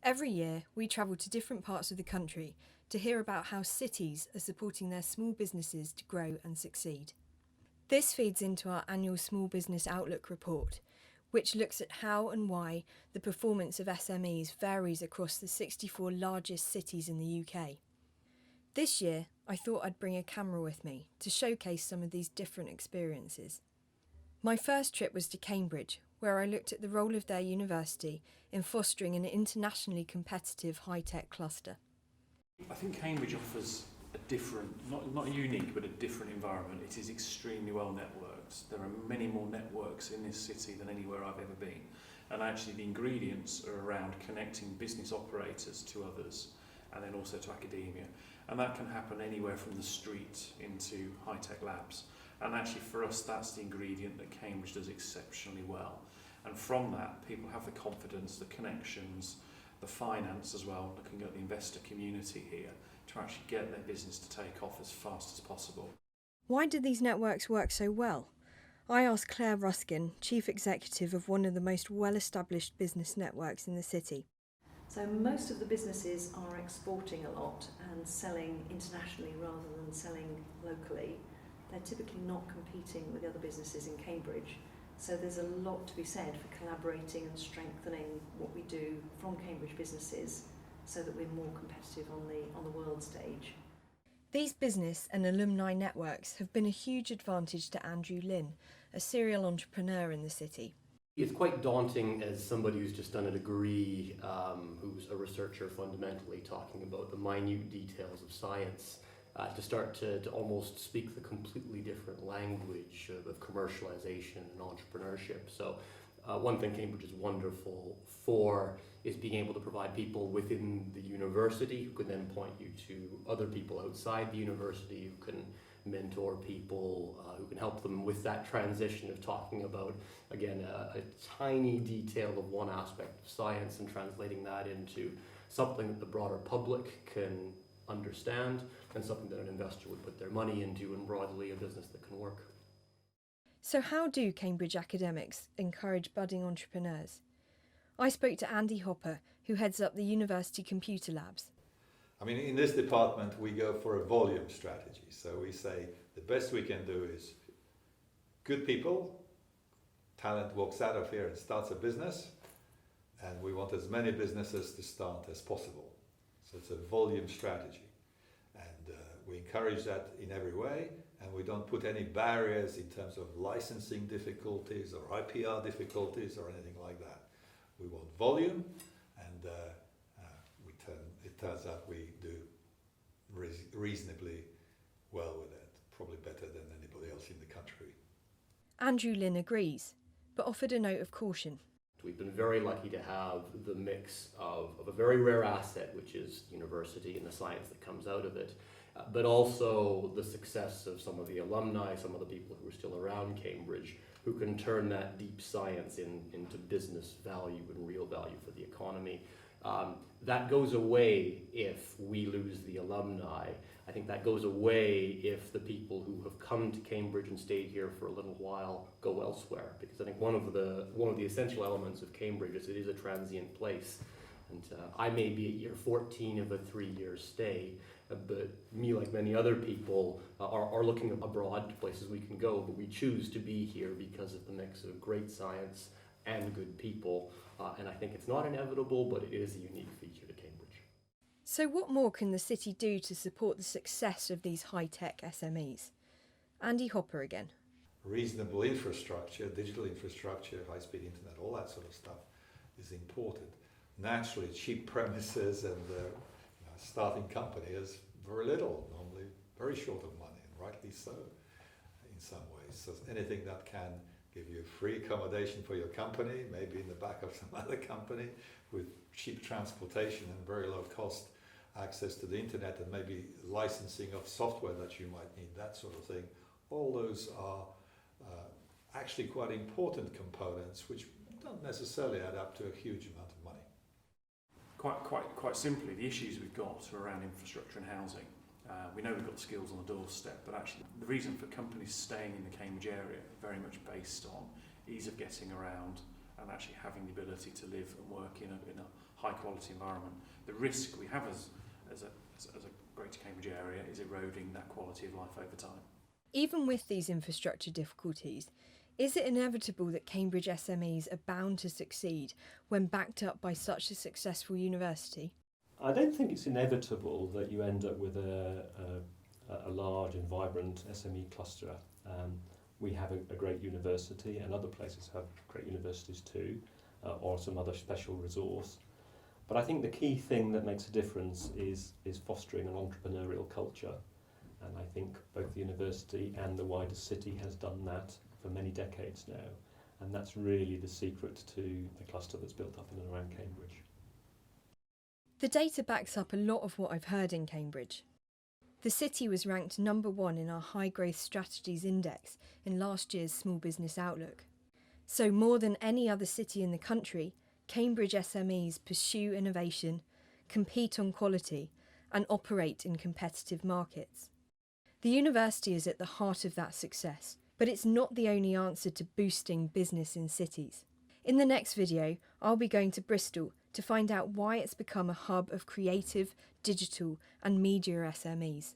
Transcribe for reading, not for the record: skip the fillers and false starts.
Every year, we travel to different parts of the country to hear about how cities are supporting their small businesses to grow and succeed. This feeds into our annual Small Business Outlook report, which looks at how and why the performance of SMEs varies across the 64 largest cities in the UK. This year, I thought I'd bring a camera with me to showcase some of these different experiences. My first trip was to Cambridge, where I looked at the role of their university in fostering an internationally competitive high-tech cluster. I think Cambridge offers a different, not unique, but a different environment. It is extremely well networked. There are many more networks in this city than anywhere I've ever been. And actually the ingredients are around connecting business operators to others and then also to academia. And that can happen anywhere from the street into high-tech labs. And actually for us, that's the ingredient that Cambridge does exceptionally well. And from that, people have the confidence, the connections, the finance as well, looking at the investor community here, to actually get their business to take off as fast as possible. Why do these networks work so well? I asked Claire Ruskin, Chief Executive of one of the most well-established business networks in the city. So most of the businesses are exporting a lot and selling internationally rather than selling locally. They're typically not competing with other businesses in Cambridge. So there's a lot to be said for collaborating and strengthening what we do from Cambridge businesses so that we're more competitive on the world stage. These business and alumni networks have been a huge advantage to Andrew Lynn, a serial entrepreneur in the city. It's quite daunting as somebody who's just done a degree, who's a researcher fundamentally, talking about the minute details of science, to start to almost speak the completely different language of commercialization and entrepreneurship. So one thing Cambridge is wonderful for is being able to provide people within the university who can then point you to other people outside the university who can mentor people, who can help them with that transition of talking about, again, a tiny detail of one aspect of science and translating that into something that the broader public can understand and something that an investor would put their money into, and broadly a business that can work. So how do Cambridge academics encourage budding entrepreneurs? I spoke to Andy Hopper, who heads up the University Computer Labs. I mean, in this department, we go for a volume strategy. So we say the best we can do is good people, talent walks out of here and starts a business, and we want as many businesses to start as possible. So it's a volume strategy. And we encourage that in every way, and we don't put any barriers in terms of licensing difficulties or IPR difficulties or anything like that. We want volume, and it turns out we do reasonably well with it, probably better than anybody else in the country. Andrew Lynn agrees, but offered a note of caution. We've been very lucky to have the mix of a very rare asset, which is university and the science that comes out of it, but also the success of some of the alumni, some of the people who are still around Cambridge, who can turn that deep science into business value and real value for the economy. That goes away if we lose the alumni. I think that goes away if the people who have come to Cambridge and stayed here for a little while go elsewhere. Because I think one of the essential elements of Cambridge is it is a transient place. And I may be at year 14 of a 3-year stay, but me, like many other people, are looking abroad to places we can go, but we choose to be here because of the mix of great science and good people. And I think it's not inevitable, but it is a unique feature to Cambridge. So what more can the city do to support the success of these high-tech SMEs? Andy Hopper again. Reasonable infrastructure, digital infrastructure, high-speed internet, all that sort of stuff is important. Naturally, cheap premises and starting company is very little, normally very short of money, and rightly so in some ways. So anything that can give you free accommodation for your company, maybe in the back of some other company, with cheap transportation and very low cost access to the internet, and maybe licensing of software that you might need, that sort of thing. All those are actually quite important components which don't necessarily add up to a huge amount of money. Quite simply, the issues we've got are around infrastructure and housing. We know we've got the skills on the doorstep, but actually the reason for companies staying in the Cambridge area are very much based on ease of getting around and actually having the ability to live and work in a high quality environment. The risk we have as a Greater Cambridge area is eroding that quality of life over time. Even with these infrastructure difficulties, is it inevitable that Cambridge SMEs are bound to succeed when backed up by such a successful university? I don't think it's inevitable that you end up with a large and vibrant SME cluster. We have a great university, and other places have great universities too, or some other special resource. But I think the key thing that makes a difference is fostering an entrepreneurial culture. And I think both the university and the wider city has done that for many decades now. And that's really the secret to the cluster that's built up in and around Cambridge. The data backs up a lot of what I've heard in Cambridge. The city was ranked number 1 in our High Growth Strategies Index in last year's Small Business Outlook. So more than any other city in the country, Cambridge SMEs pursue innovation, compete on quality, and operate in competitive markets. The university is at the heart of that success, but it's not the only answer to boosting business in cities. In the next video, I'll be going to Bristol to find out why it's become a hub of creative, digital, and media SMEs.